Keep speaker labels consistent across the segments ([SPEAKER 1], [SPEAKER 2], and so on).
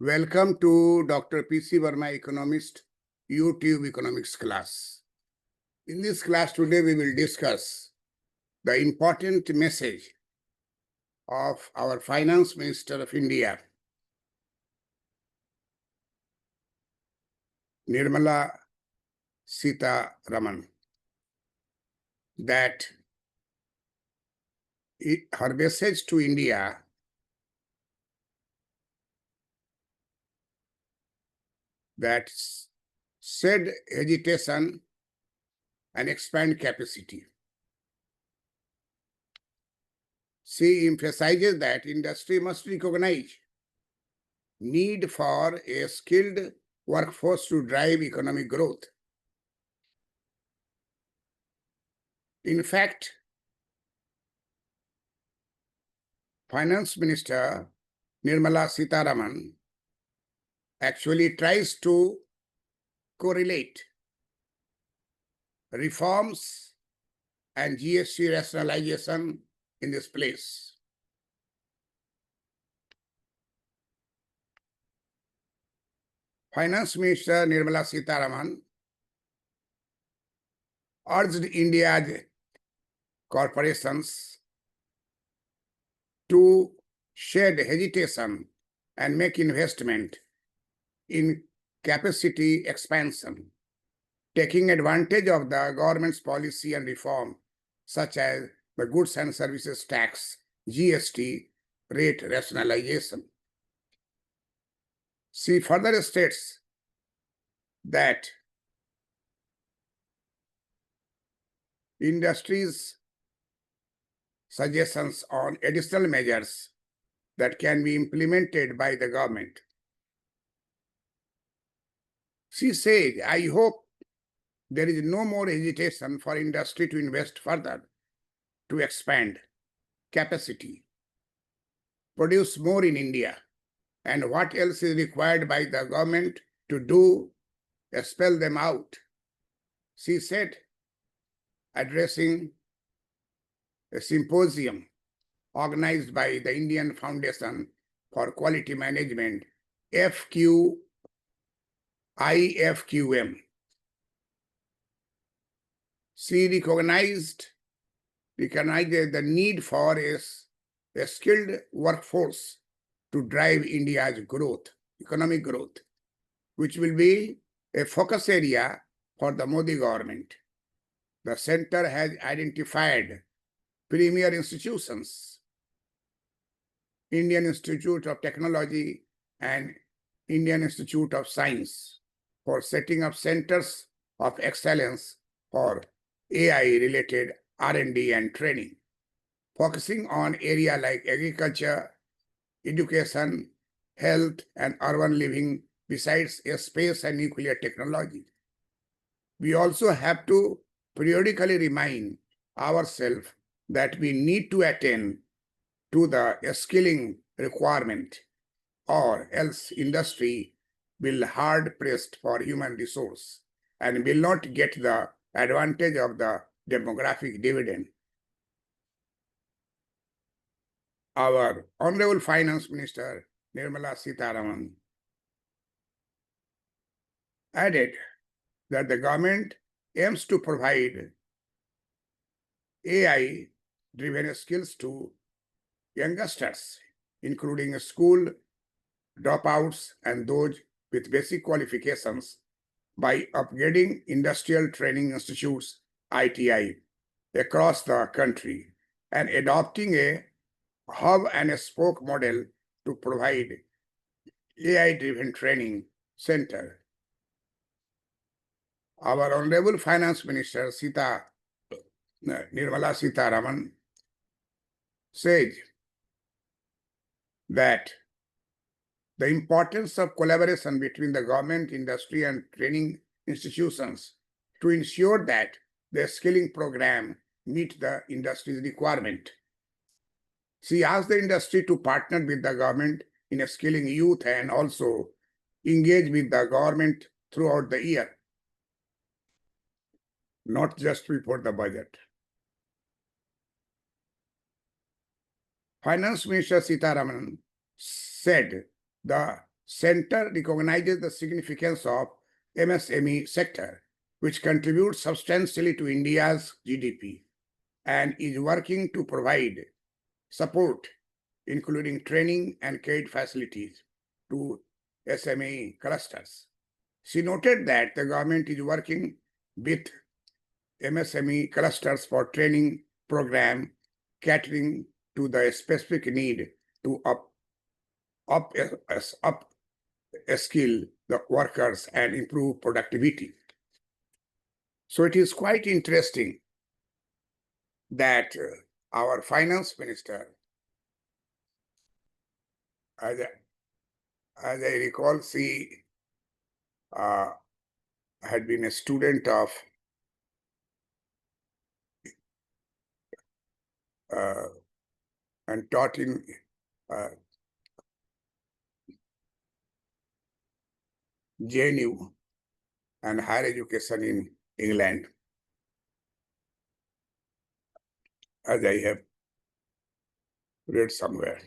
[SPEAKER 1] Welcome to Dr. P.C. Verma Economist YouTube Economics class. In this class today, we will discuss the important message of our Finance Minister of India, Nirmala Sitharaman, that her message to India that said hesitation and expand capacity. She emphasizes that industry must recognize need for a skilled workforce to drive economic growth. In fact, Finance Minister Nirmala Sitharaman actually tries to correlate reforms and GST rationalization in this place. Finance Minister Nirmala Sitharaman urged India's corporations to shed hesitation and make investment in capacity expansion, taking advantage of the government's policy and reform, such as the Goods and Services Tax, GST, rate rationalization. She further states that industry's suggestions on additional measures that can be implemented by the government. She said, I hope there is no more hesitation for industry to invest further, to expand capacity, produce more in India, and what else is required by the government to do, expel them out. She said, addressing a symposium organized by the Indian Foundation for Quality Management, IFQM. She recognized the need for a skilled workforce to drive India's growth, economic growth, which will be a focus area for the Modi government. The center has identified premier institutions, Indian Institute of Technology and Indian Institute of Science, for setting up centers of excellence for AI-related R&D and training, focusing on areas like agriculture, education, health, and urban living, besides space and nuclear technology. We also have to periodically remind ourselves that we need to attend to the skilling requirement, or else industry will hard pressed for human resource and will not get the advantage of the demographic dividend. Our Honorable Finance Minister Nirmala Sitharaman added that the government aims to provide AI-driven skills to youngsters, including school dropouts and those with basic qualifications, by upgrading industrial training institutes, ITI, across the country and adopting a hub and a spoke model to provide AI-driven training center. Our Honorable Finance Minister Nirmala Sitharaman said that the importance of collaboration between the government, industry, and training institutions to ensure that the skilling program meet the industry's requirement. She asked the industry to partner with the government in skilling youth and also engage with the government throughout the year, not just before the budget. Finance Minister Sitharaman said the Center recognizes the significance of MSME sector, which contributes substantially to India's GDP and is working to provide support, including training and credit facilities to SME clusters. She noted that the government is working with MSME clusters for training program catering to the specific need to skill the workers and improve productivity. So it is quite interesting that our finance minister, as I recall, she had been a student of and taught in JNU and higher education in England, as I have read somewhere.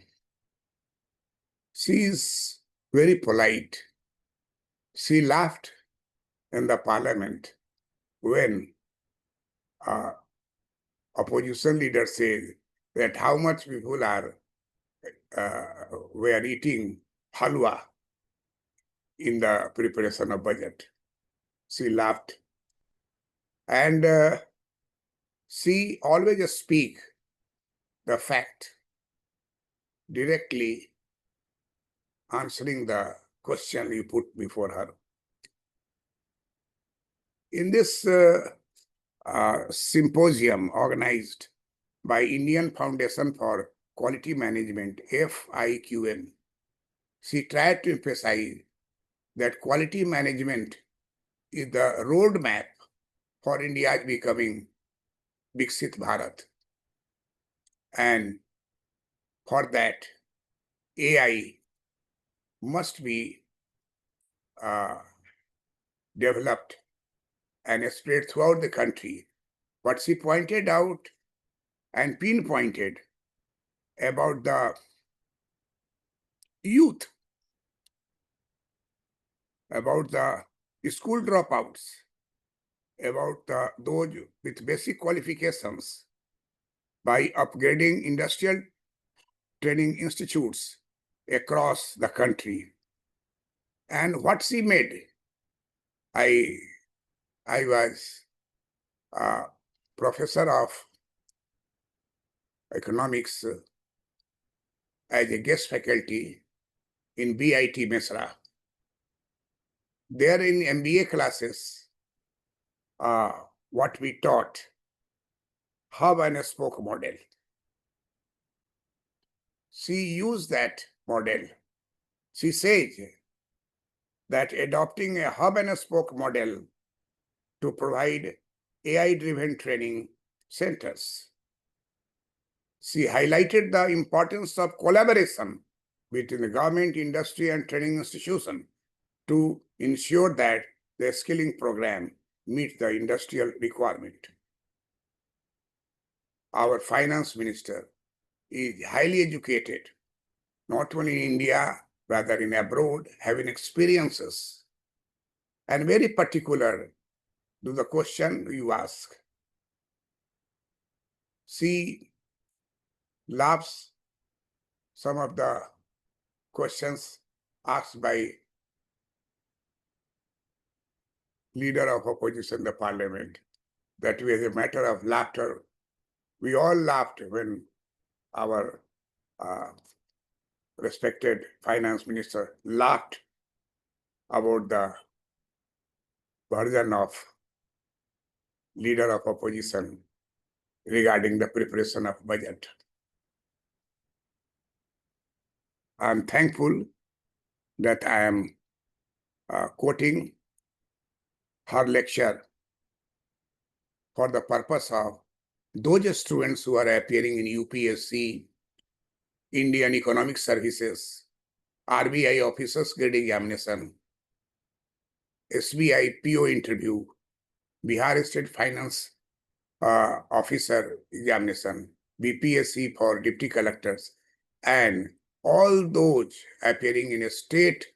[SPEAKER 1] She is very polite. She laughed in the parliament when opposition leaders said that how much people were eating halwa in the preparation of budget. She laughed. And she always speak the fact, directly answering the question you put before her. In this symposium organized by Indian Foundation for Quality Management, FIQM, she tried to emphasize that quality management is the roadmap for India becoming Viksit Bharat. And for that, AI must be developed and spread throughout the country. What she pointed out and pinpointed about the youth, about the school dropouts, about those with basic qualifications, by upgrading industrial training institutes across the country. And what she made, I was a professor of economics as a guest faculty in BIT Mesra. There in MBA classes, what we taught, hub and spoke model. She used that model. She says that adopting a hub and spoke model to provide AI-driven training centers. She highlighted the importance of collaboration between the government, industry, and training institution to ensure that the skilling program meets the industrial requirement. Our finance minister is highly educated, not only in India, rather in abroad, having experiences, and very particular to the question you ask. She loves some of the questions asked by leader of opposition in the parliament. That was a matter of laughter. We all laughed when our respected finance minister laughed about the version of leader of opposition regarding the preparation of budget. I'm thankful that I am quoting her lecture for the purpose of those students who are appearing in UPSC, Indian Economic Services, RBI Officers Grade Examination, SBI PO interview, Bihar State Finance Officer Examination, BPSC for Deputy Collectors, and all those appearing in a state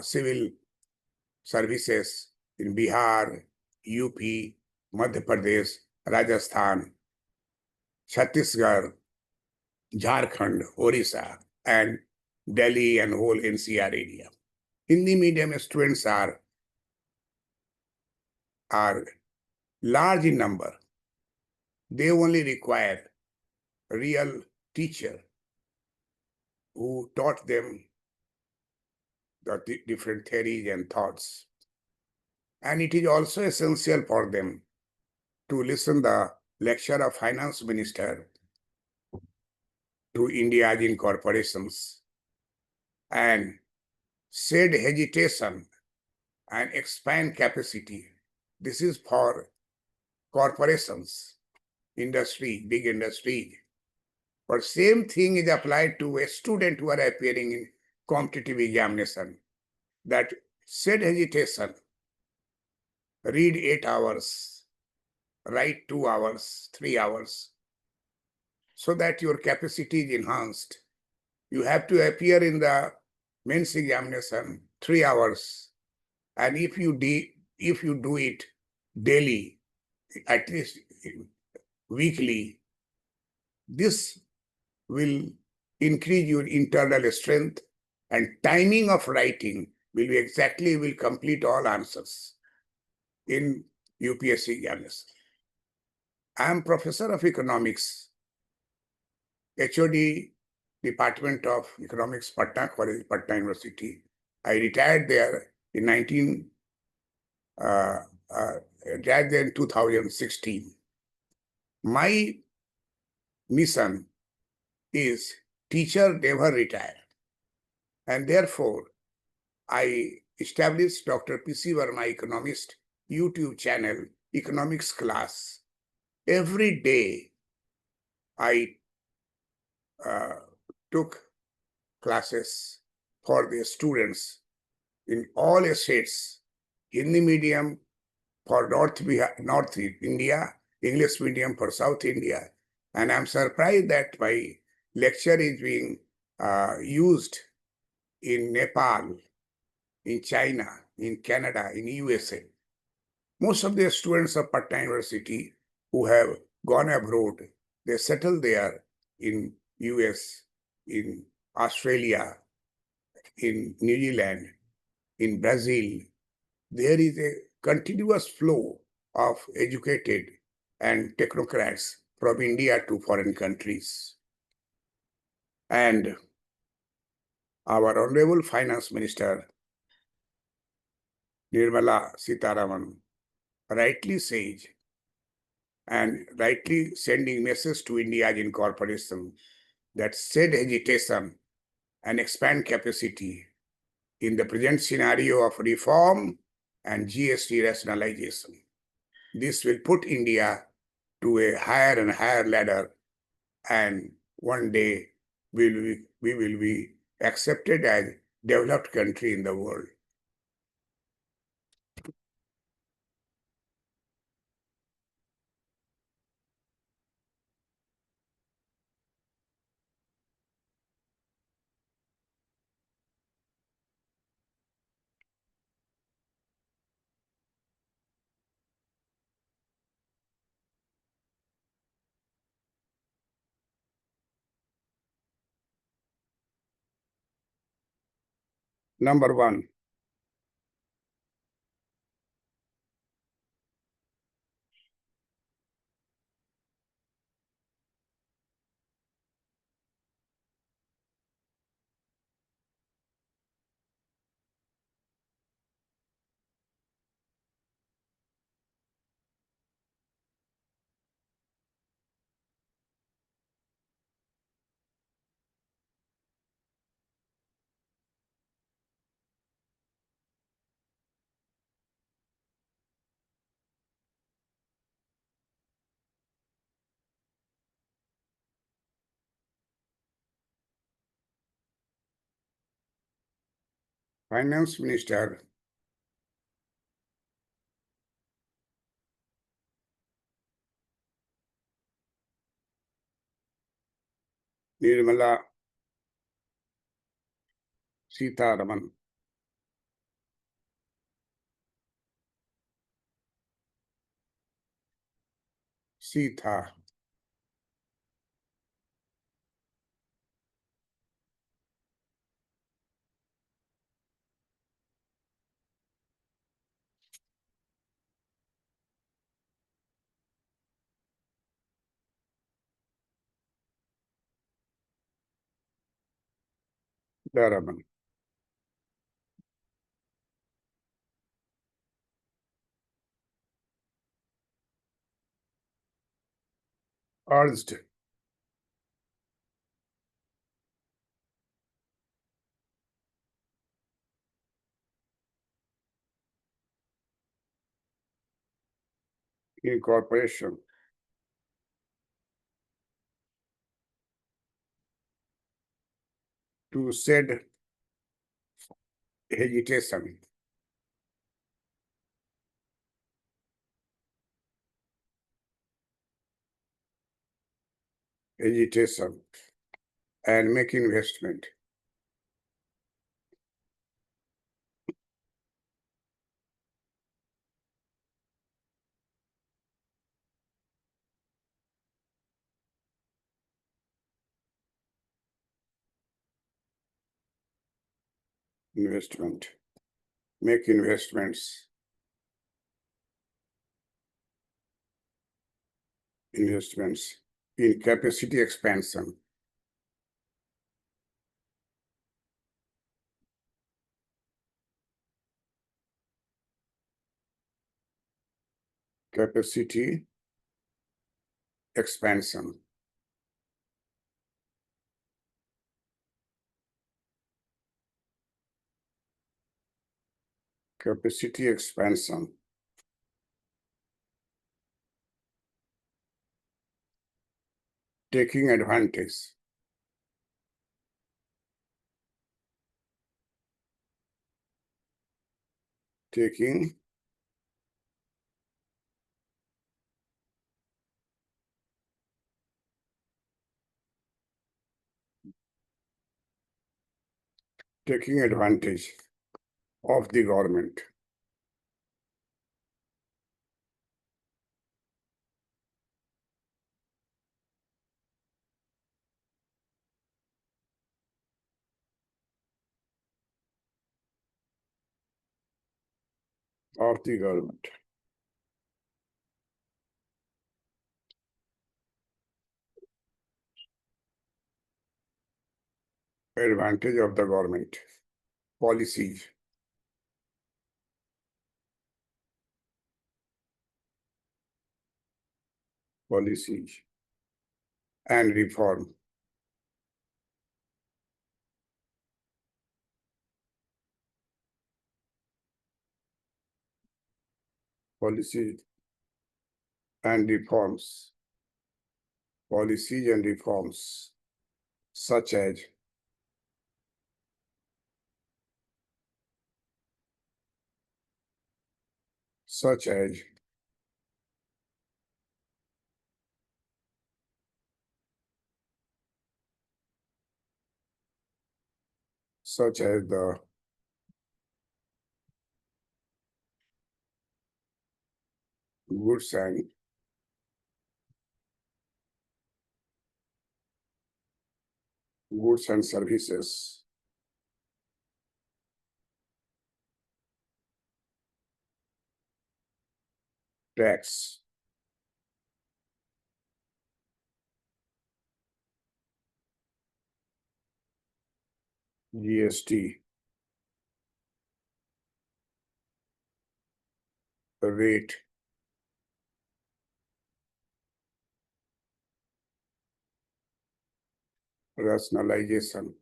[SPEAKER 1] civil services in Bihar, UP, Madhya Pradesh, Rajasthan, Chhattisgarh, Jharkhand, Orissa, and Delhi and whole NCR area. Hindi medium students are large in number. They only require a real teacher who taught them the different theories and thoughts. And it is also essential for them to listen the lecture of finance minister to India's incorporations and shed hesitation and expand capacity. This is for corporations, industry, big industry. But same thing is applied to a student who are appearing in competitive examination. That shed hesitation, read 8 hours, write 2 hours, 3 hours, so that your capacity is enhanced. You have to appear in the mains examination 3 hours. And if you do it daily, at least weekly, this will increase your internal strength, and timing of writing will complete all answers in UPSC examination. I am professor of economics, HOD, Department of Economics, Patna College, Patna University. I retired there in 2016. My mission is teacher never retire. And therefore, I established Dr. P.C. Verma Economist YouTube channel, Economics Class. Every day, I took classes for the students in all states, Hindi medium for North India, English medium for South India. And I'm surprised that my lecture is being used in Nepal, in China, in Canada, in USA. Most of the students of Patna University who have gone abroad, they settle there in US, in Australia, in New Zealand, in Brazil. There is a continuous flow of educated and technocrats from India to foreign countries. And our Honorable Finance Minister, Nirmala Sitharaman, rightly says, and rightly sending message to India's incorporation that said hesitation and expand capacity in the present scenario of reform and GST rationalization. This will put India to a higher and higher ladder, and one day we will be accepted as developed country in the world. Number one, Finance Minister Nirmala Sitharaman Sita, Daraman, urged, incorporation, to shed hesitation, hesitation, and make investment, investment, make investments, investments in capacity expansion, capacity expansion, capacity expansion, taking advantage, taking taking advantage of the government, of the government, advantage of the government, policies, policies, and reform, policies and reforms, policies and reforms, such as such as such as the goods and services, tax, GST, rate, rationalization,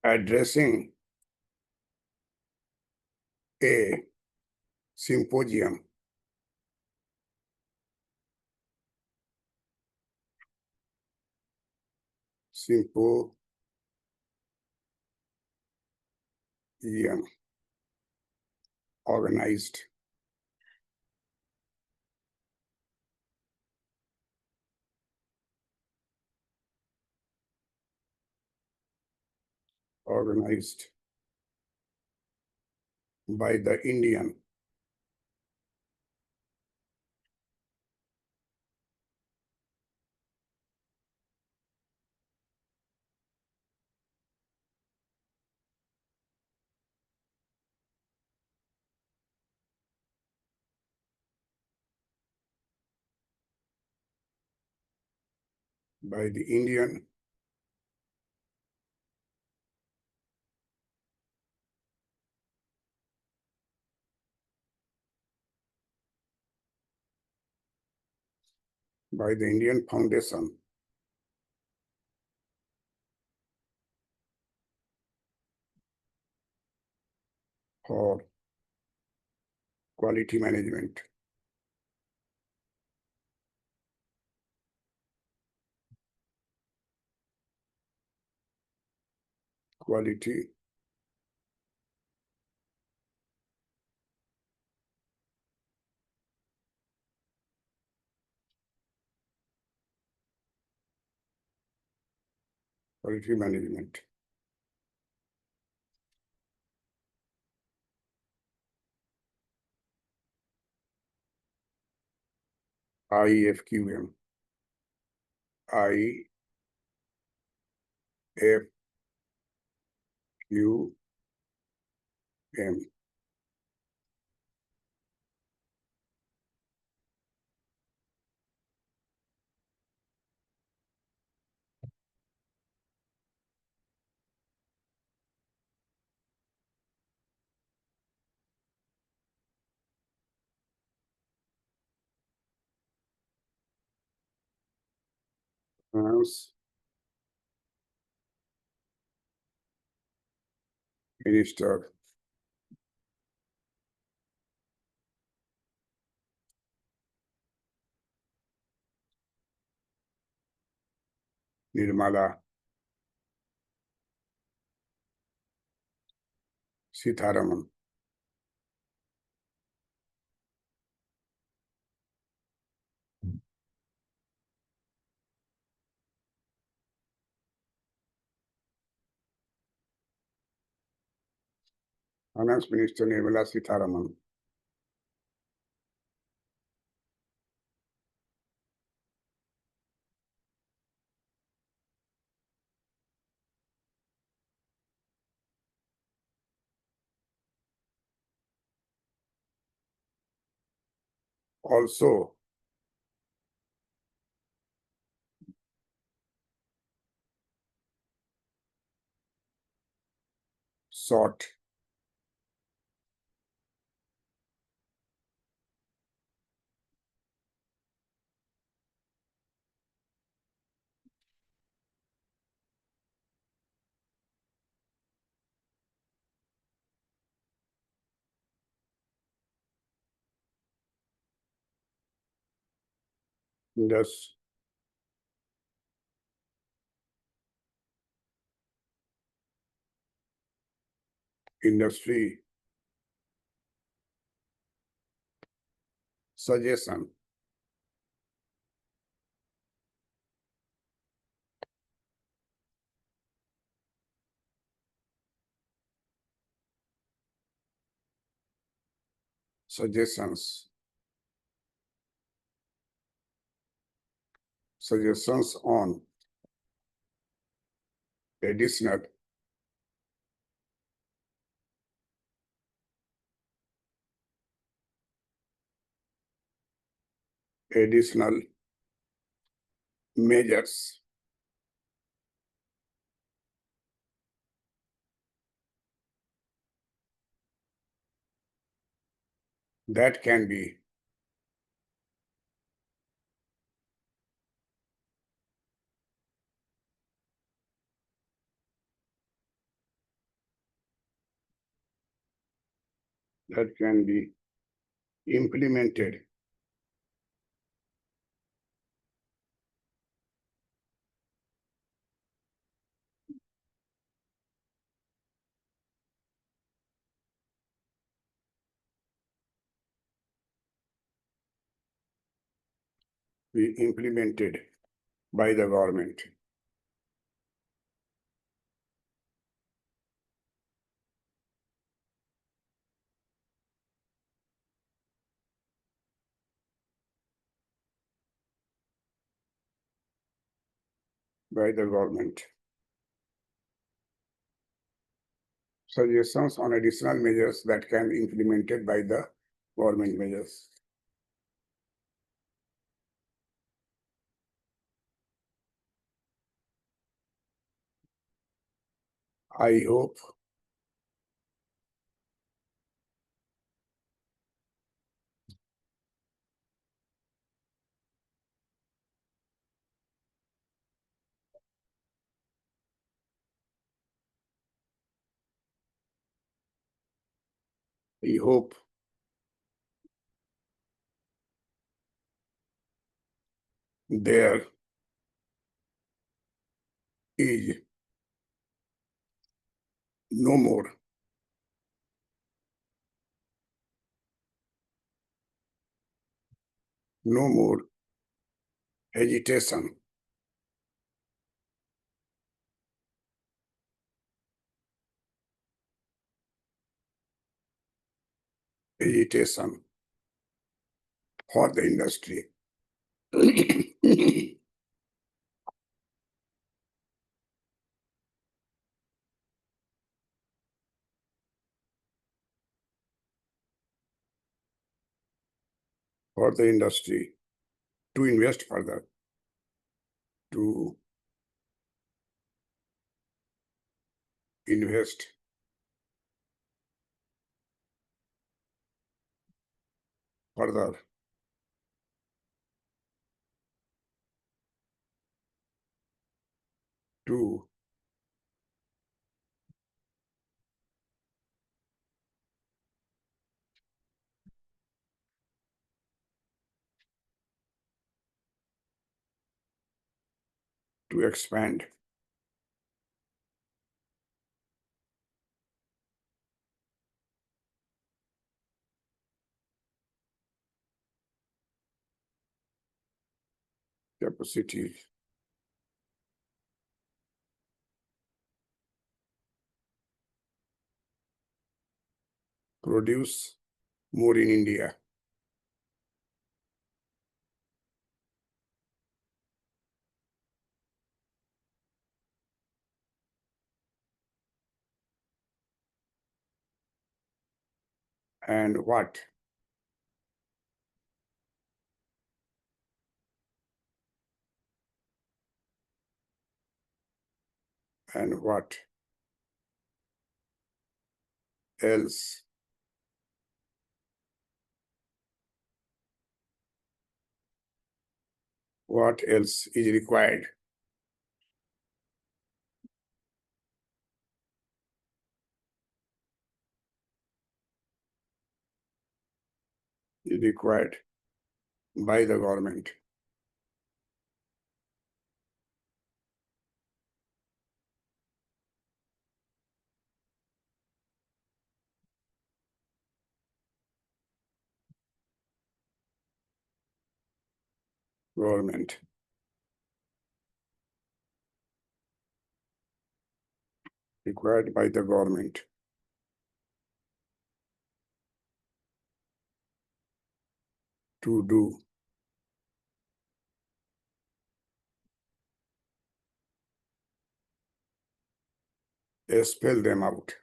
[SPEAKER 1] addressing a symposium organized by the Indian by the Indian Foundation for Quality Management. Quality Management. IFQM. IFQM. Finance Minister Nirmala Sitharaman. Finance Minister Nirmala Sitharaman. Also sought industry suggestion suggestions on additional measures that can be that can be implemented by the government. By the government. Suggestions on additional measures that can be implemented by the government measures. I hope there is no more hesitation for the industry. For the industry to invest further, to invest further, to expand capacity, produce more in India. And what? And what else? What else is required? Is required by the government. Government. Required by the government. To do. Spell them out.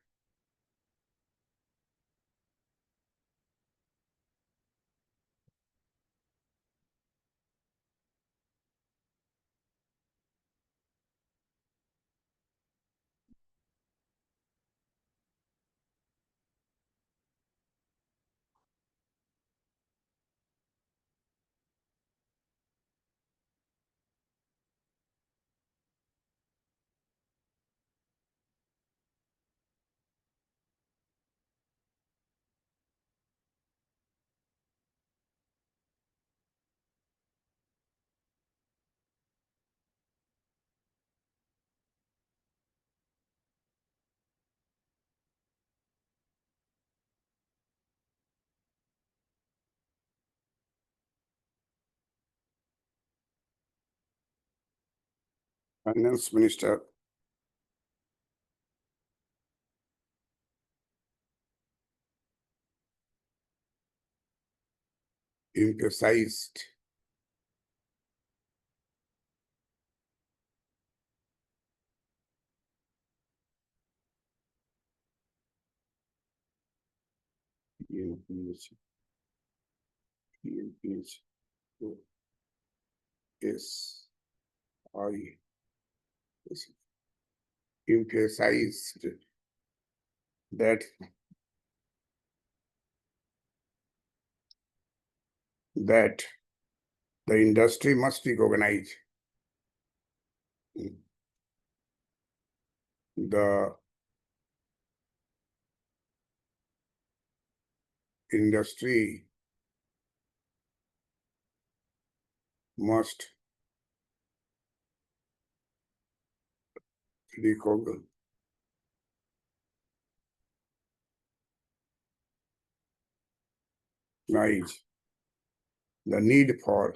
[SPEAKER 1] Finance Minister emphasized yes, I emphasized that that the industry must recognize the industry must recognize the need for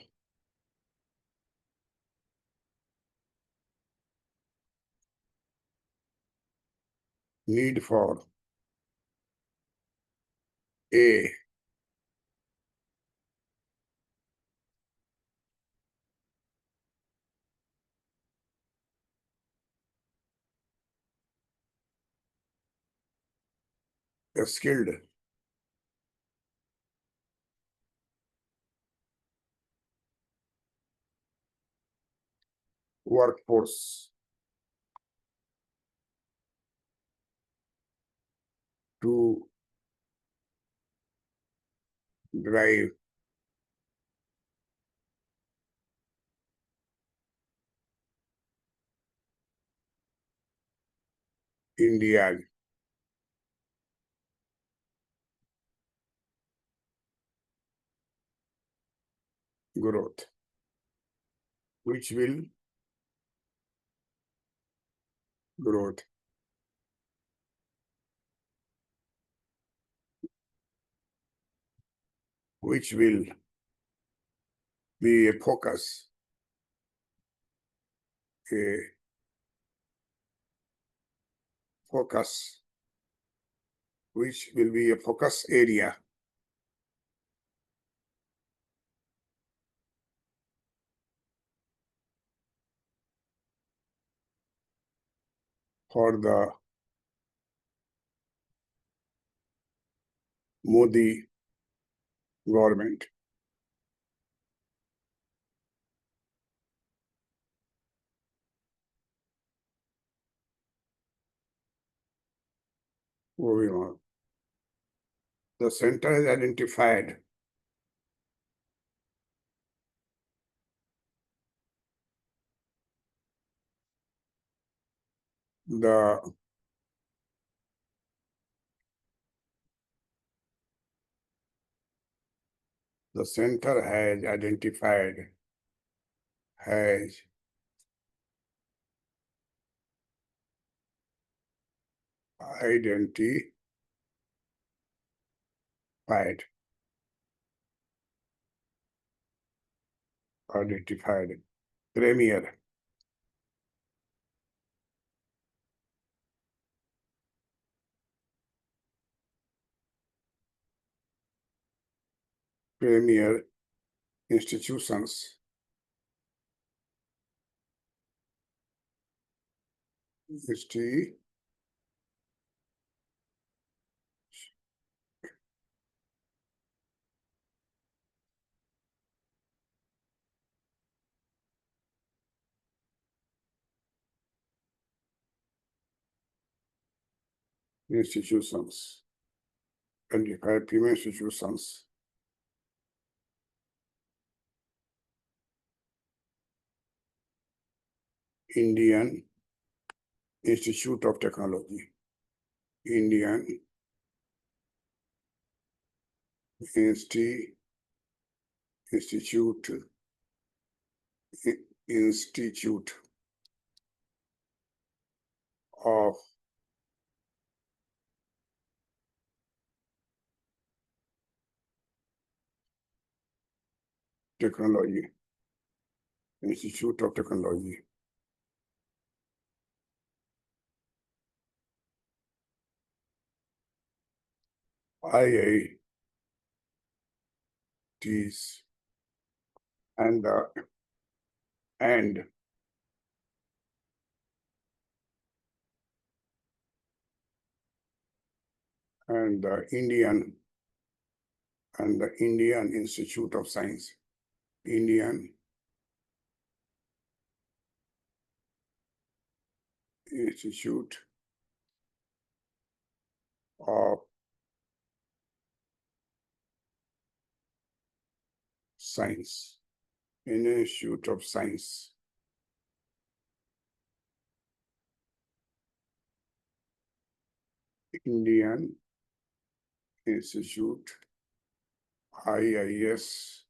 [SPEAKER 1] a skilled workforce to drive India's growth, which will growth, which will be a focus, a focus, which will be a focus area for the Modi government. Moving on. The center has identified the center has identified has identified premier premier institutions institutions, 25 premier institutions. Indian Institute of Technology, Indian Institute of Technology, Institute of Technology, IITs and and the Indian Institute of Science, Indian Institute of Science, Indian Institute of Science, Indian Institute, IIS,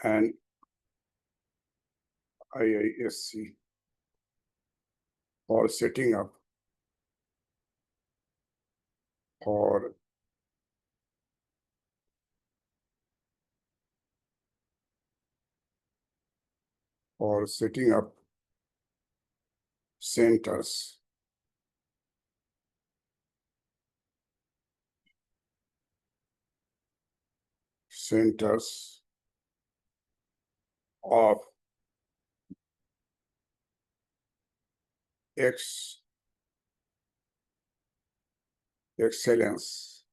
[SPEAKER 1] and IISC for setting up for setting up centers of excellence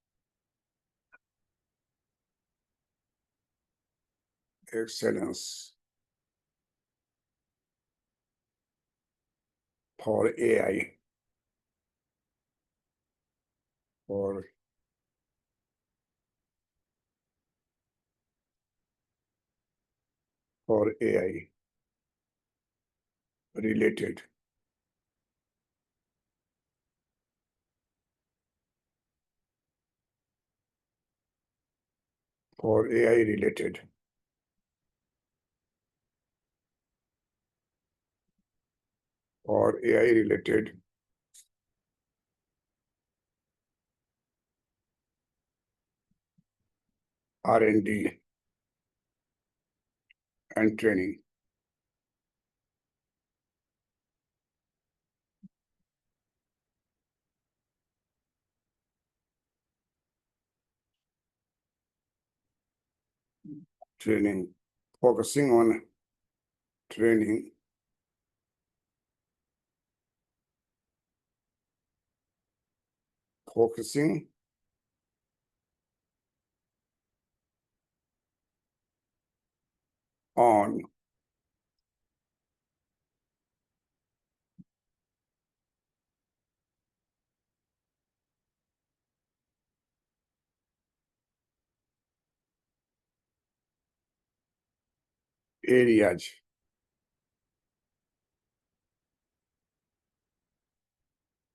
[SPEAKER 1] for AI, for AI related for AI related R&D and training. Focusing on training, focusing on areas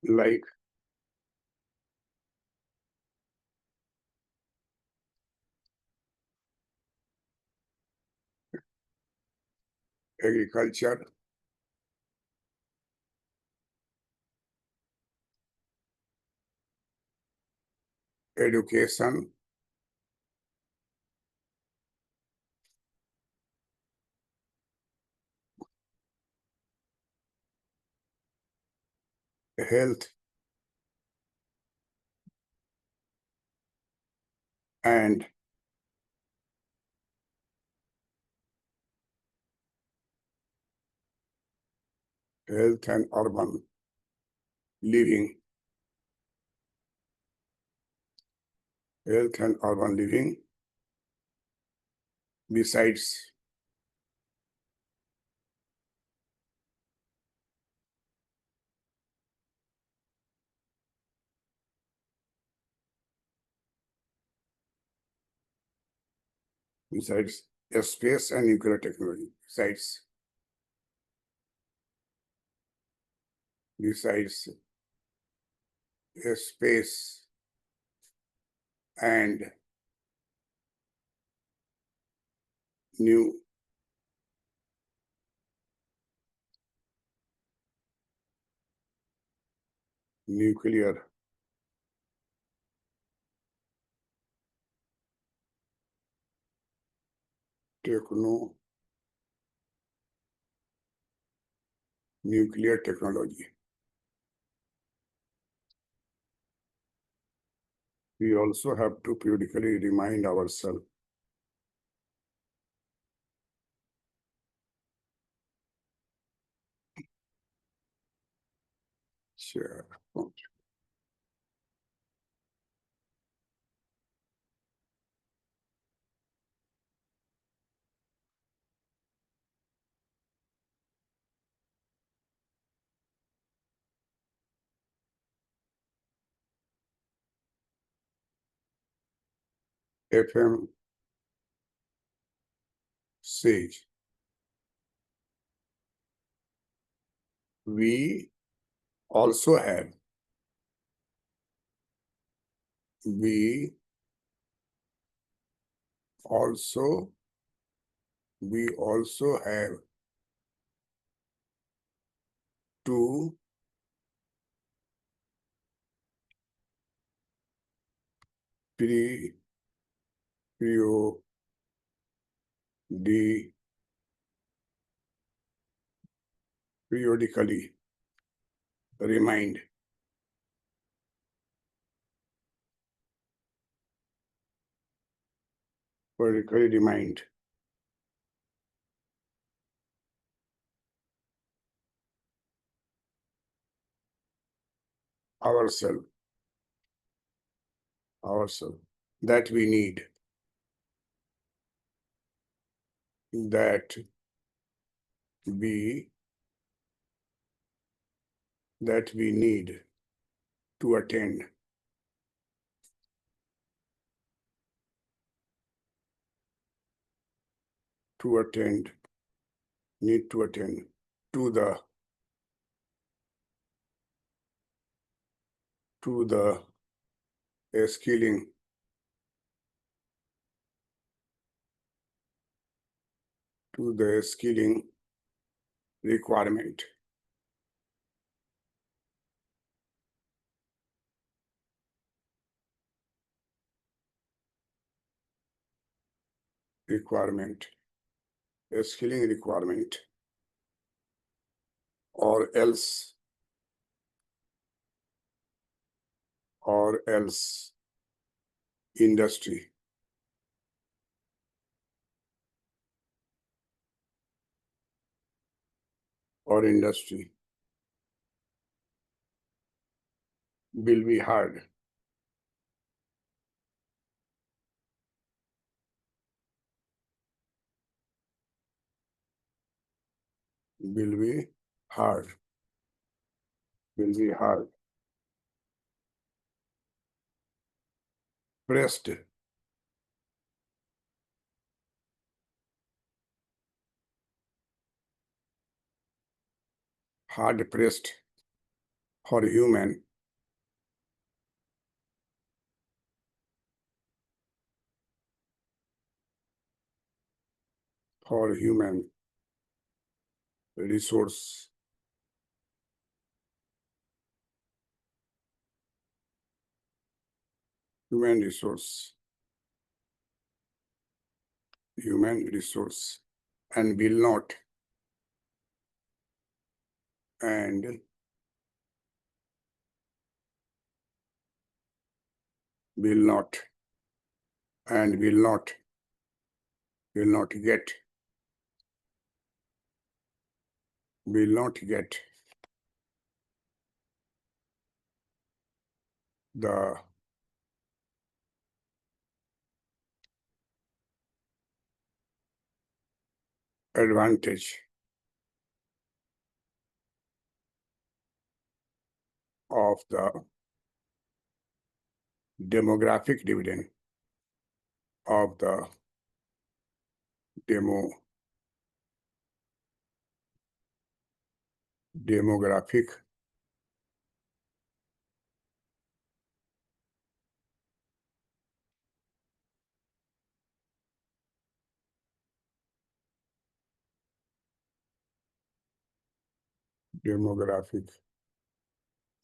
[SPEAKER 1] like agriculture, education, health, and urban living, besides space and nuclear technology, besides space and nuclear technology. We also have to periodically remind ourselves. Share. FM says we also have we also have to pre periodi- periodically remind ourselves that we need that we need to attend need to attend to the skilling requirement skilling requirement, or else industry will be hard will be hard pressed hard pressed for human resource human resource and will not and will not get the advantage of the demographic dividend of the demographic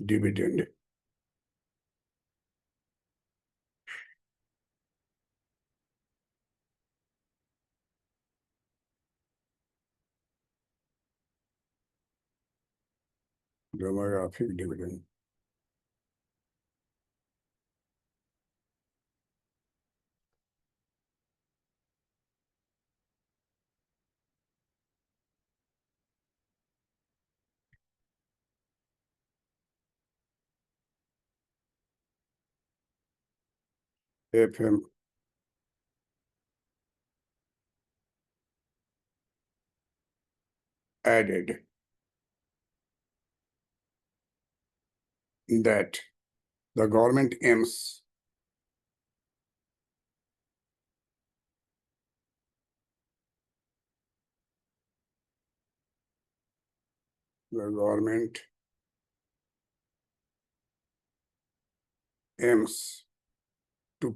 [SPEAKER 1] dividend demographic dividend FM added that the government aims to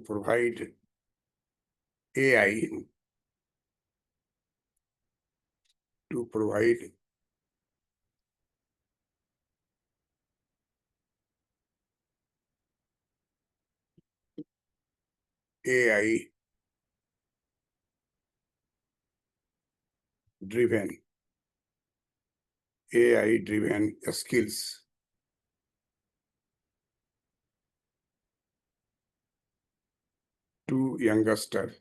[SPEAKER 1] provide AI to provide AI driven skills to youngsters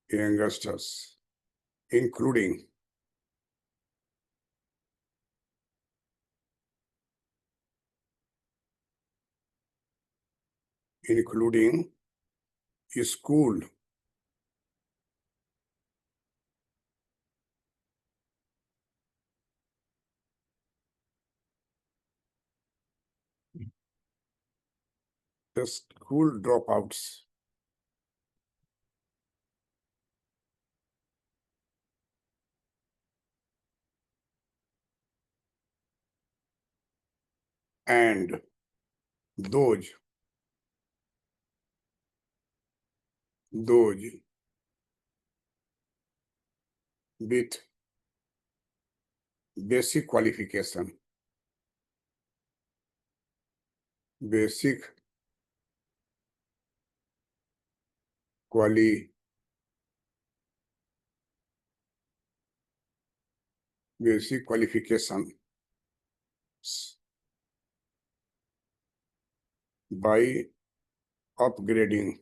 [SPEAKER 1] youngsters, including school dropouts and those with basic qualification, basic qualification by upgrading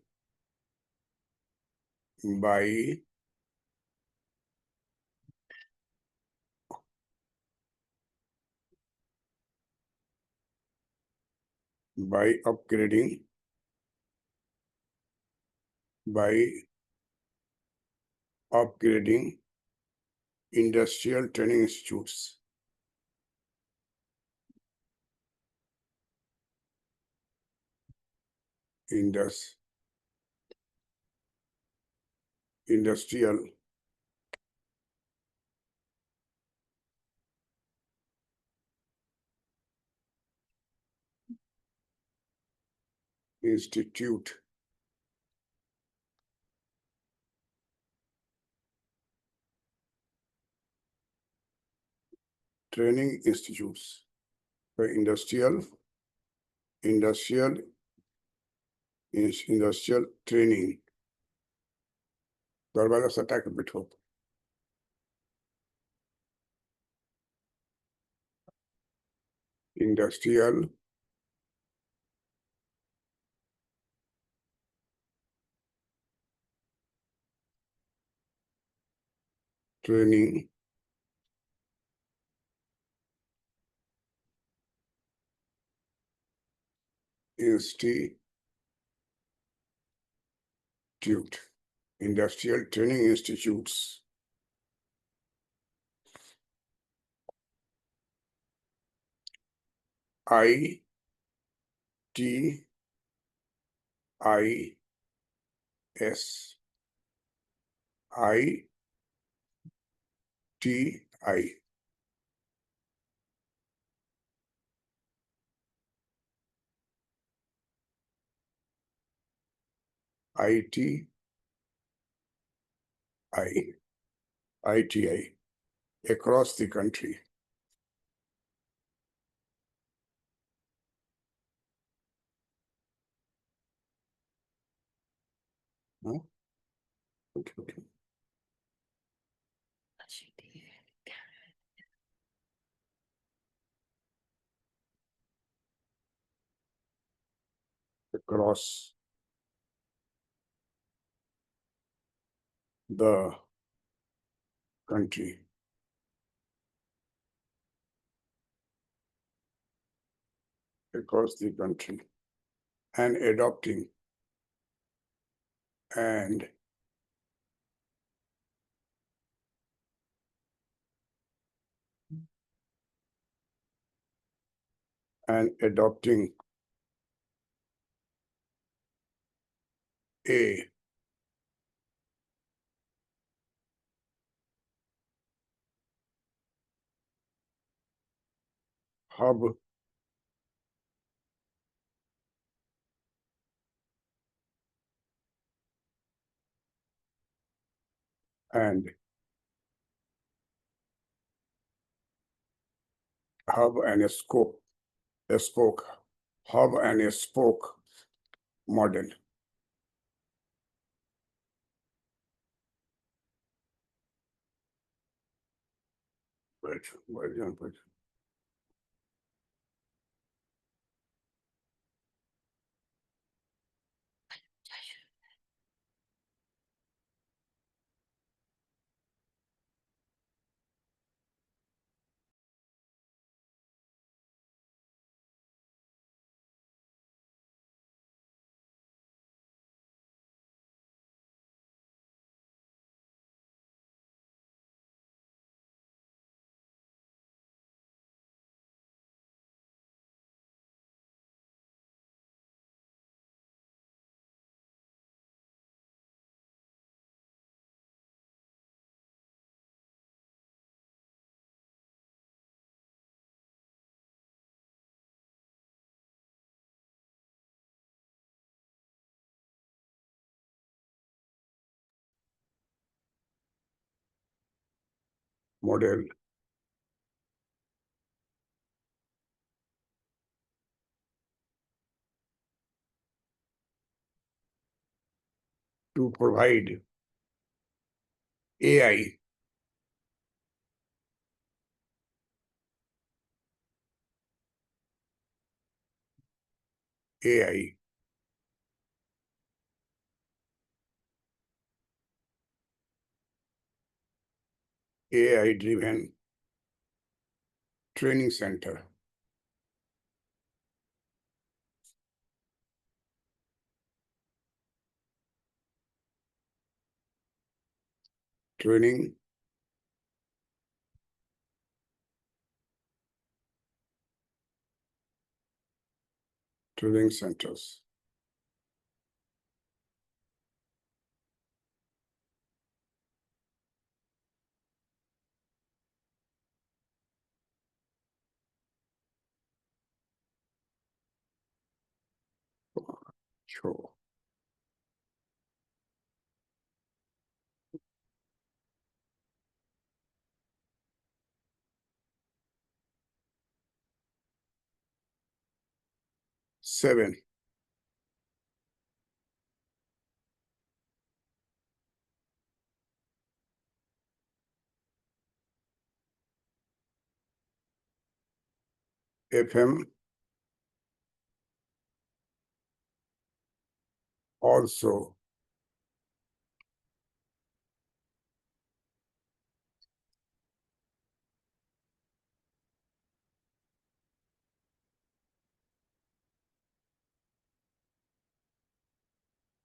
[SPEAKER 1] by upgrading industrial training institutes, industrial institute training institutes for industrial training. दरवाजा सटा के बैठो industrial training institute, industrial training institutes, I T I S I T I ITI ITI across the country. Huh? Okay. across the country. Across the country and adopting and adopting a hub and a spoke, hub and a spoke model. But 'model' to provide AI AI AI driven training center. Training centers. Sure. Seven, FM also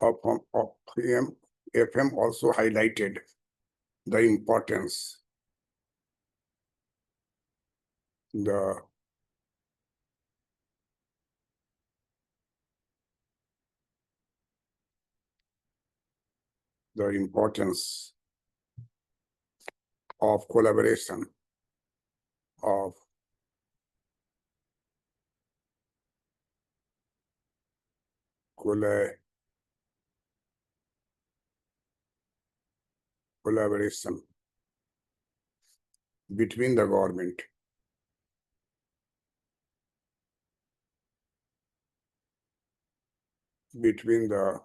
[SPEAKER 1] of FM also highlighted the importance, the importance of collaboration, of collaboration between the government, between the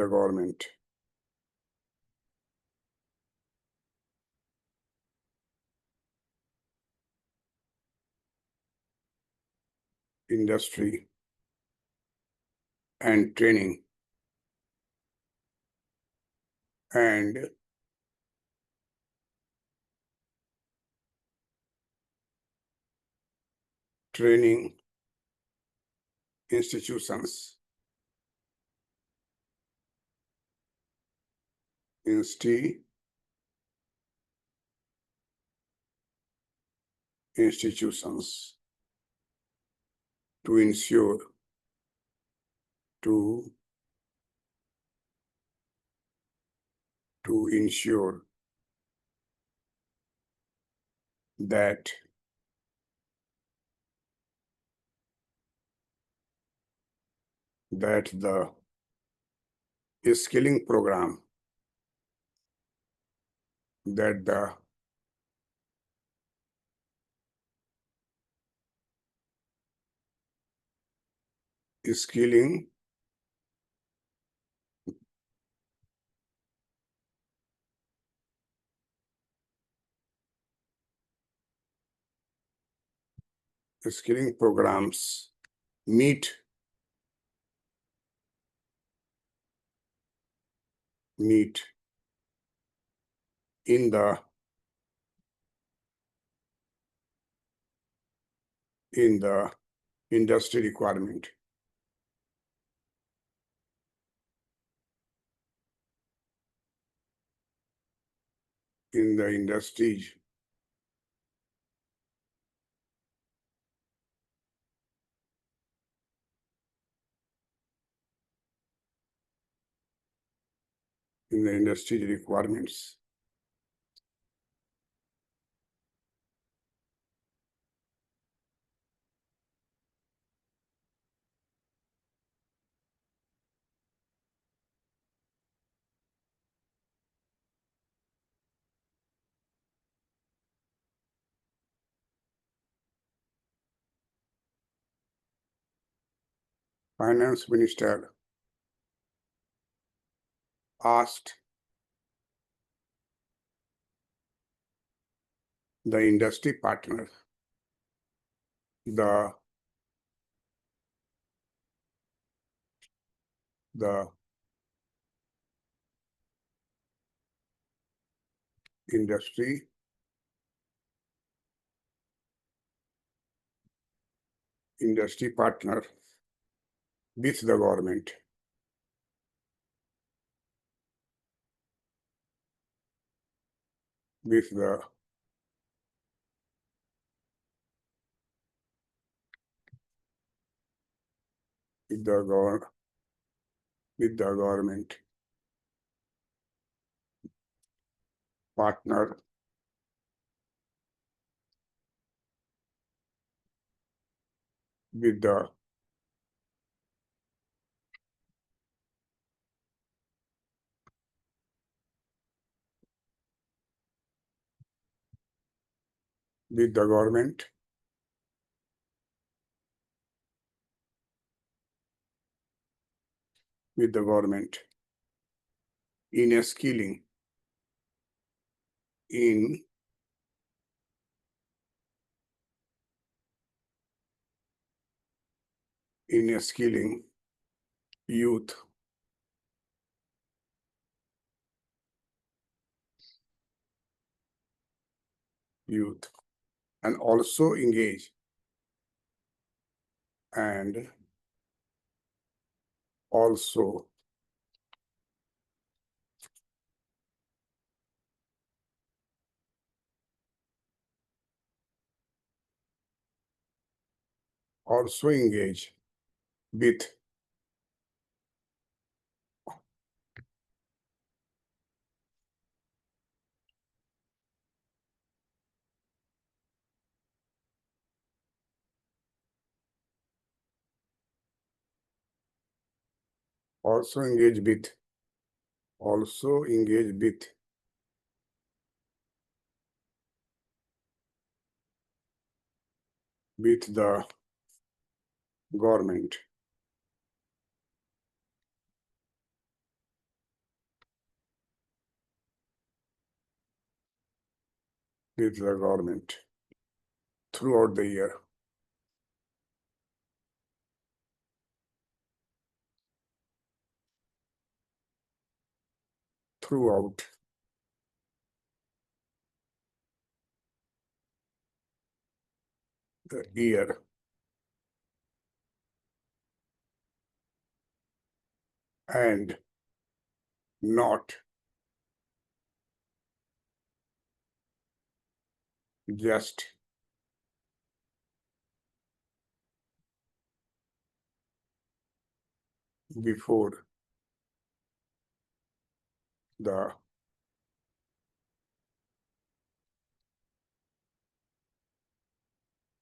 [SPEAKER 1] government industry and training and training institutions, institutions to ensure to ensure that the skilling program that the skilling skilling programs meet in the industry requirement. In the industry requirements. Finance Minister asked the industry partner, the industry partner with the government with the government partner with the government in skilling in skilling youth and also engage and also engage with also engage with the government throughout the year. throughout the year. And not just before the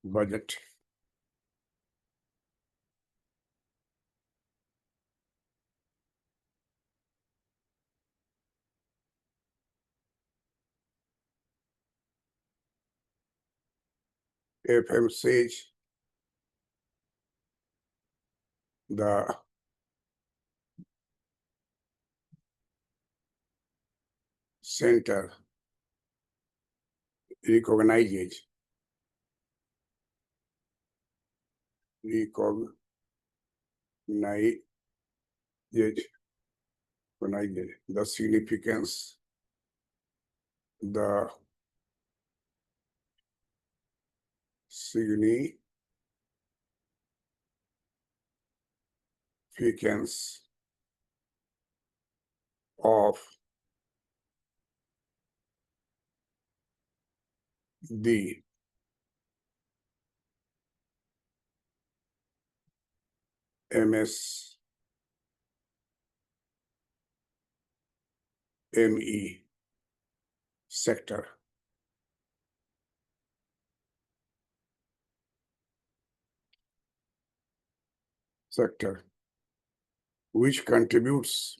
[SPEAKER 1] budget. FM says the center recognizes the significance, the significance of the MSME sector. Which contributes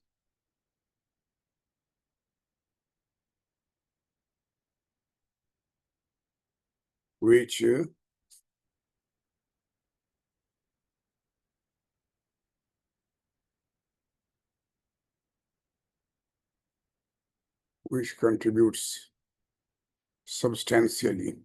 [SPEAKER 1] which contributes substantially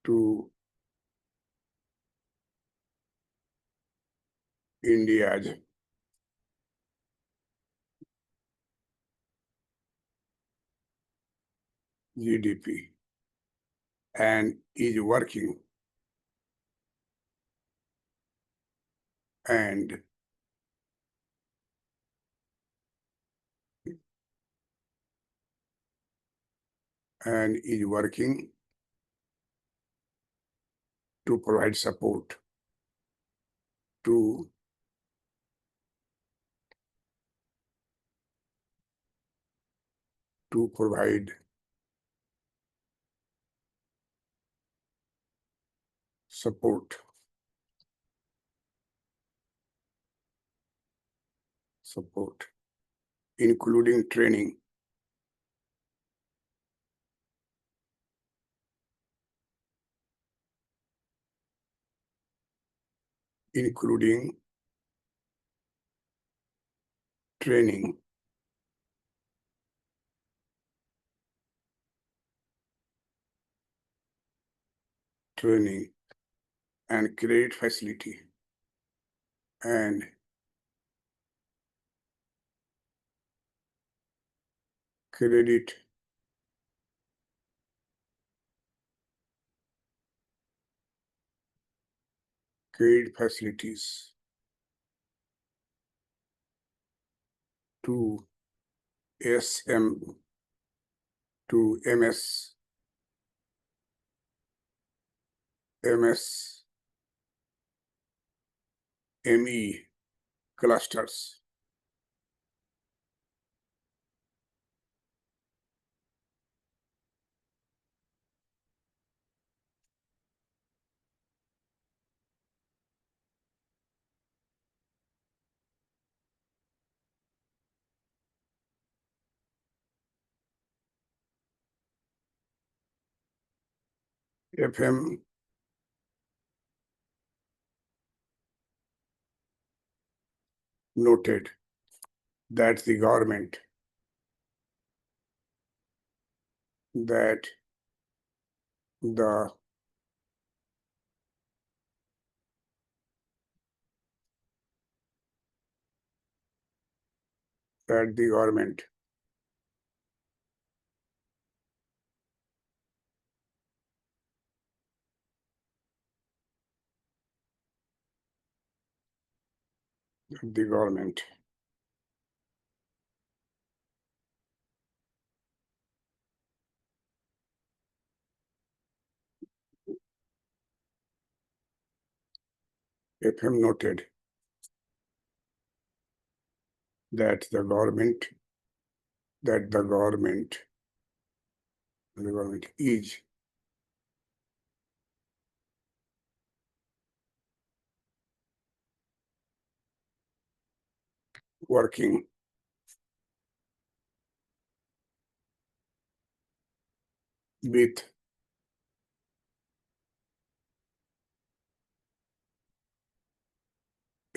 [SPEAKER 1] to India's GDP and is working and is working to provide support to provide support including training and credit facility and credit facilities to MSME clusters. FM noted that the government that the government FM noted that the government is working with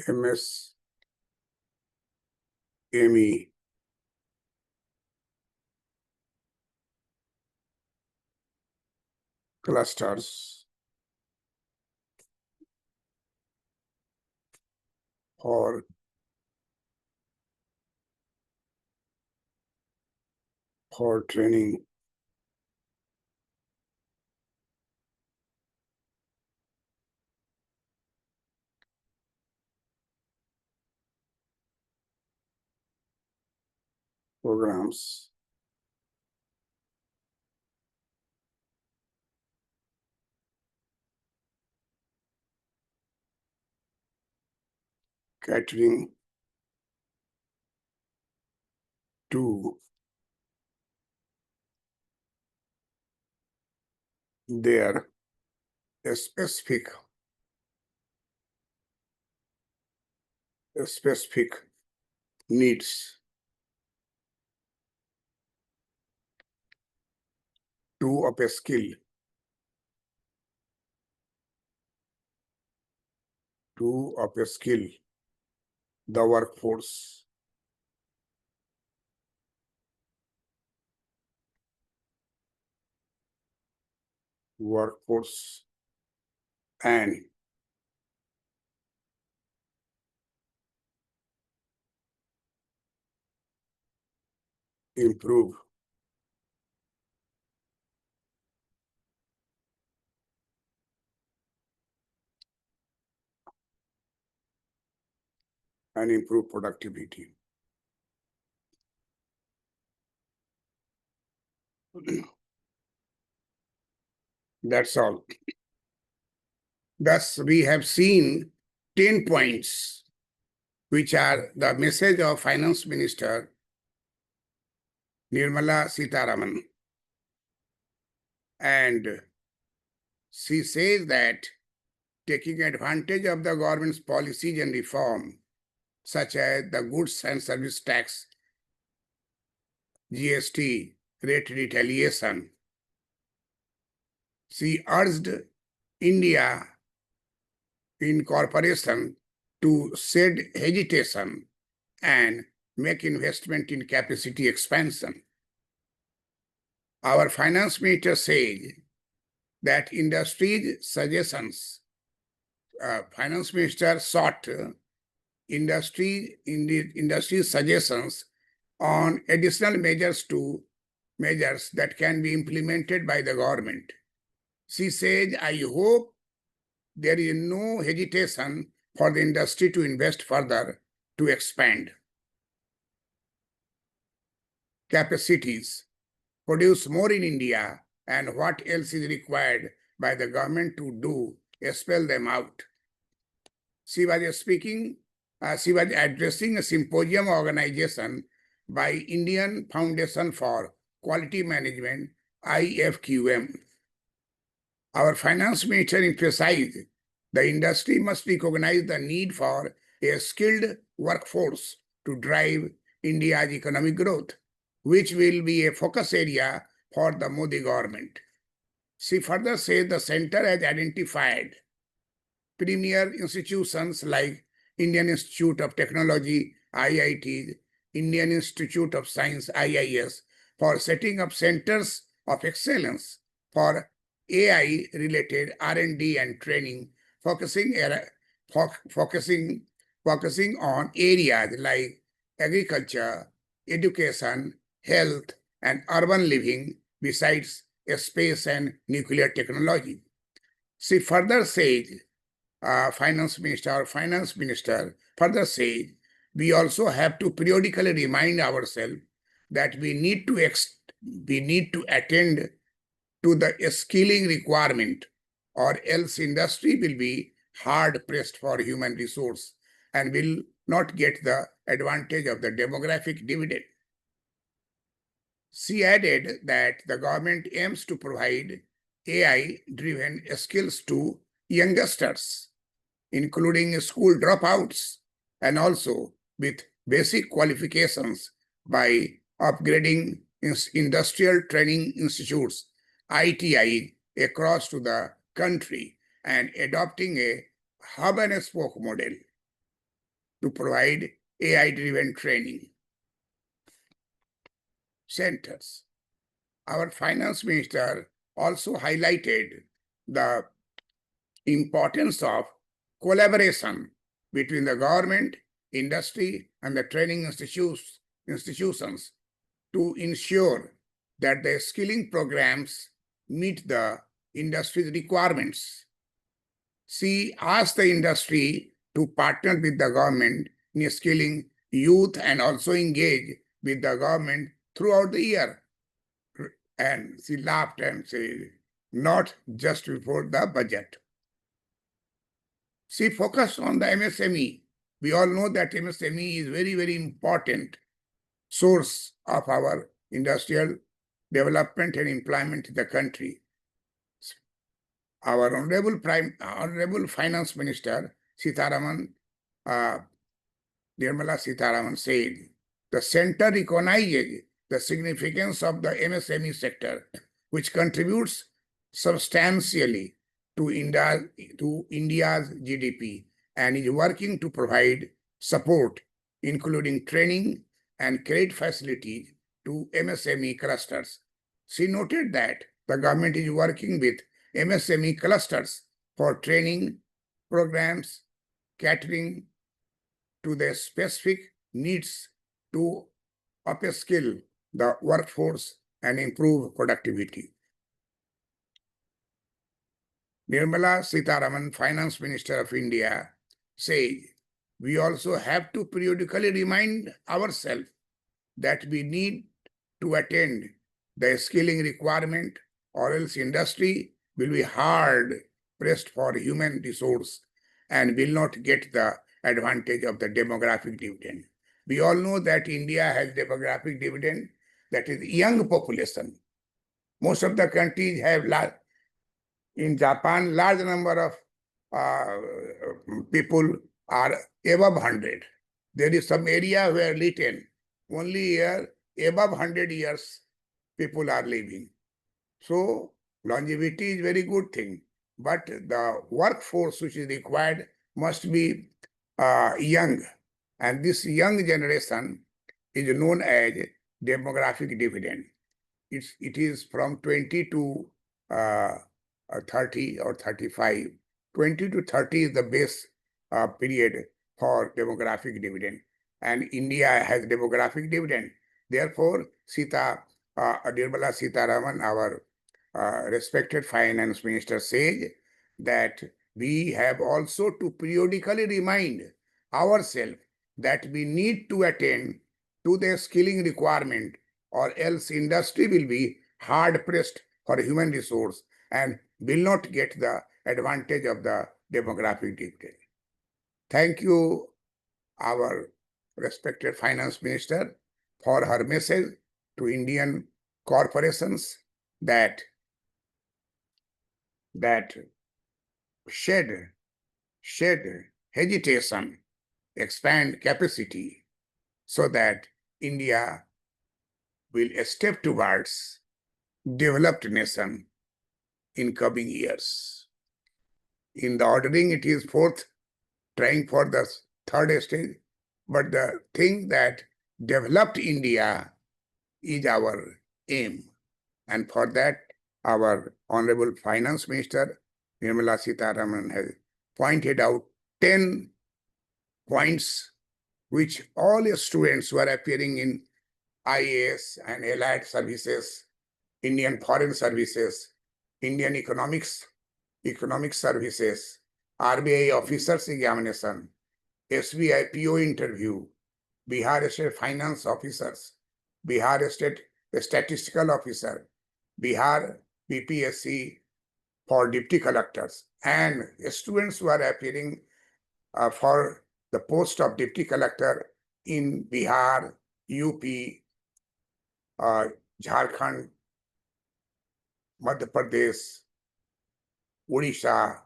[SPEAKER 1] MSME clusters for training programs catering to their specific needs to upskill the workforce and improve productivity. That's all. Thus, we have seen 10 points, which are the message of Finance Minister Nirmala Sitharaman. And she says that taking advantage of the government's policies and reform, such as the goods and service tax, GST rate retaliation, she urged India incorporation to shed hesitation and make investment in capacity expansion. Our finance minister says that industry's suggestions, finance minister sought industry suggestions on additional measures that can be implemented by the government. She says, I hope there is no hesitation for the industry to invest further to expand capacities, produce more in India, and what else is required by the government to do, expel them out. She was addressing a symposium organization by Indian Foundation for Quality Management, IFQM. Our finance minister emphasized the industry must recognize the need for a skilled workforce to drive India's economic growth, which will be a focus area for the Modi government. She further says the center has identified premier institutions like Indian Institute of Technology, IIT, Indian Institute of Science, IIS, for setting up centers of excellence for AI-related R&D and training, focusing on areas like agriculture, education, health, and urban living, besides space and nuclear technology. She further said, Finance Minister further said, we also have to periodically remind ourselves that we need to attend to the skilling requirement, or else industry will be hard pressed for human resource and will not get the advantage of the demographic dividend. She added that the government aims to provide AI-driven skills to youngsters, including school dropouts, and also with basic qualifications by upgrading industrial training institutes, ITI, across to the country and adopting a hub and spoke model to provide AI-driven training centers. Our finance minister also highlighted the importance of collaboration between the government, industry, and the training institutions to ensure that the skilling programs meet the industry's requirements. She asked the industry to partner with the government in skilling youth and also engage with the government throughout the year. And she laughed and said, not just before the budget. She focused on the MSME. We all know that MSME is very, very important source of our industrial development and employment in the country. Our Honorable Finance Minister Nirmala Sitharaman said, the center recognizes the significance of the MSME sector, which contributes substantially to India's GDP and is working to provide support, including training and credit facilities to MSME clusters. She noted that the government is working with MSME clusters for training programs catering to their specific needs to upskill the workforce and improve productivity. Nirmala Sitharaman, Finance Minister of India, said, we also have to periodically remind ourselves that we need to attend the skilling requirement, or else industry will be hard pressed for human resource and will not get the advantage of the demographic dividend. We all know that India has demographic dividend, that is young population. Most of the countries have in Japan, large number of people are above 100. There is some area where little, only here above 100 years people are living. So longevity is very good thing, but the workforce which is required must be young. And this young generation is known as demographic dividend. It is from 20 to 30 or 35. 20 to 30 is the base period for demographic dividend. And India has demographic dividend. Therefore, Nirmala Sitharaman, our respected finance minister, says that we have also to periodically remind ourselves that we need to attend to the skilling requirement, or else industry will be hard pressed for human resource and will not get the advantage of the demographic dividend. Thank you, our respected finance minister, for her message to Indian corporations that shed hesitation, expand capacity, so that India will step towards developed nation in coming years. In the ordering, it is fourth, trying for the third stage. But the thing that developed India is our aim. And for that, our Honorable Finance Minister, Nirmala Sitharaman, has pointed out 10 points which all students who are appearing in IAS and allied services, Indian Foreign Services, Indian Economic Services, RBI Officers Examination, SBI PO interview, Bihar State Finance Officers, Bihar State Statistical Officer, Bihar BPSC for Deputy Collectors, and students who are appearing for the post of Deputy Collector in Bihar, UP, Jharkhand, Madhya Pradesh, Odisha,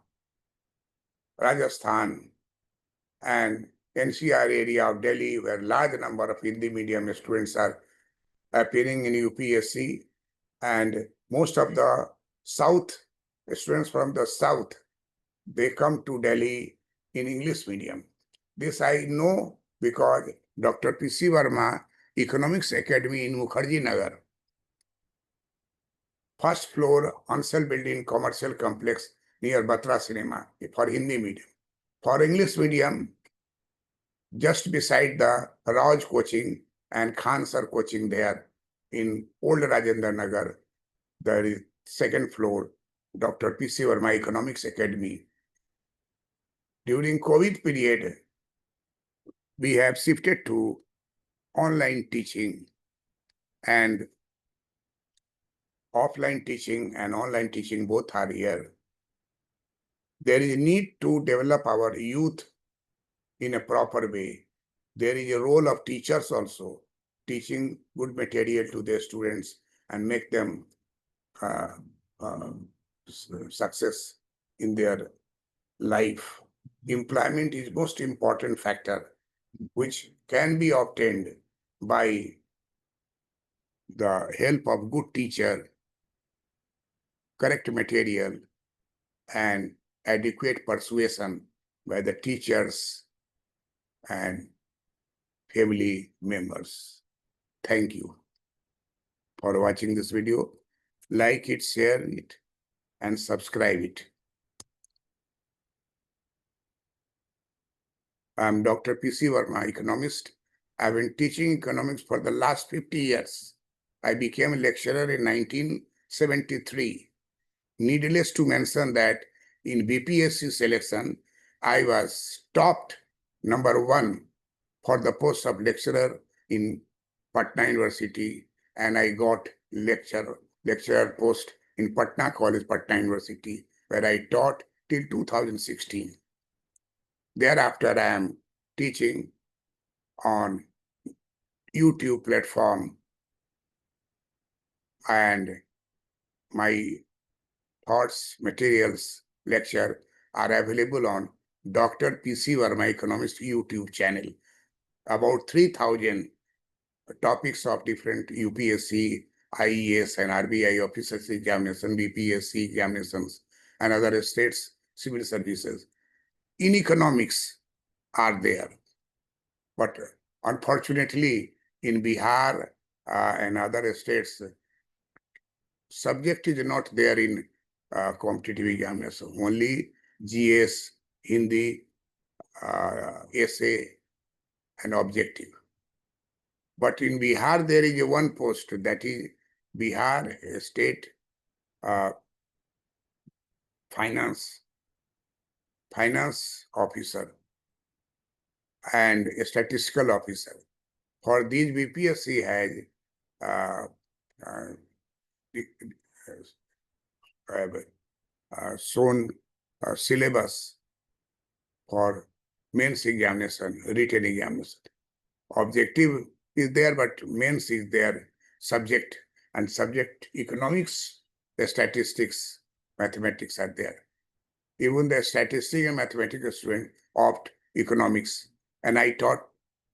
[SPEAKER 1] Rajasthan, and NCR area of Delhi, where large number of Hindi medium students are appearing in UPSC, and most of the South students from the South, they come to Delhi in English medium. This I know because Dr. P.C. Verma Economics Academy in Mukherjee Nagar, first floor Ansel Building Commercial Complex near Batra Cinema for Hindi medium. For English medium, just beside the Raj coaching and Khan sir coaching there in Old Rajendra Nagar, there is second floor, Dr. P.C. Verma Economics Academy. During COVID period, we have shifted to online teaching, and offline teaching and online teaching both are here. There is a need to develop our youth in a proper way. There is a role of teachers also, teaching good material to their students and make them success in their life. Employment is most important factor which can be obtained by the help of good teacher, correct material, and adequate persuasion by the teachers and family members. Thank you for watching this video. Like it, share it, and subscribe it. I'm Dr. P.C. Verma, economist. I've been teaching economics for the last 50 years. I became a lecturer in 1973. Needless to mention that in BPSC selection, I was topped number 1 for the post of lecturer in Patna University, and I got lecturer post in Patna College, Patna University, where I taught till 2016. Thereafter, I am teaching on YouTube platform, and my thoughts, materials, lecture are available on Dr. P.C. Verma Economist YouTube channel. About 3,000 topics of different UPSC, IES, and RBI officers examination, BPSC examinations, and other states civil services in economics are there. But unfortunately, in Bihar and other states, subject is not there in competitive examination. Only GS, Hindi, essay, and objective. But in Bihar, there is a one post, that is Bihar State Finance Officer and a Statistical Officer. For these, BPSC has shown syllabus for mains examination, written examination. Objective is there, but mains is there, subject, and subject economics, the statistics, mathematics are there. Even the statistics and mathematics students opt economics, and I taught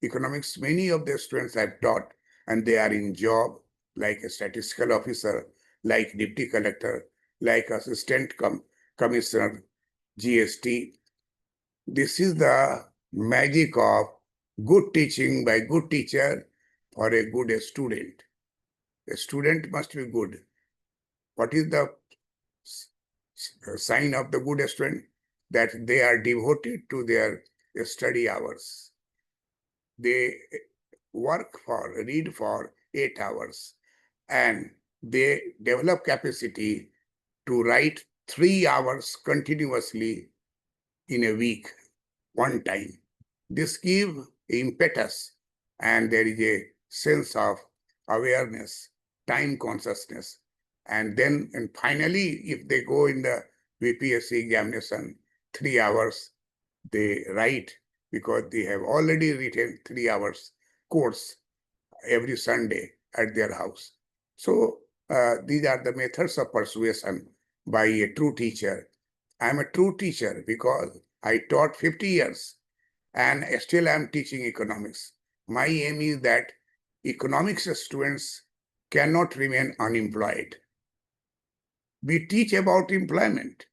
[SPEAKER 1] economics. Many of the students I've taught, and they are in job, like a statistical officer, like deputy collector, like assistant commissioner, GST. This is the magic of good teaching by good teacher for a good student. A student must be good. What is the sign of the good student? That they are devoted to their study hours. They read for 8 hours, and they develop capacity to write 3 hours continuously in a week, one time. This gives impetus, and there is a sense of awareness, time consciousness. And finally, if they go in the VPSC examination, 3 hours they write, because they have already written 3 hours course every Sunday at their house. So these are the methods of persuasion by a true teacher. I am a true teacher because I taught 50 years and still I am teaching economics. My aim is that economics students cannot remain unemployed. We teach about employment.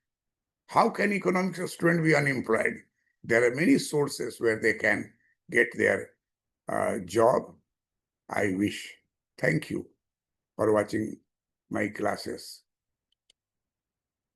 [SPEAKER 1] How can economics student be unemployed? There are many sources where they can get their job. I wish. Thank you for watching my classes.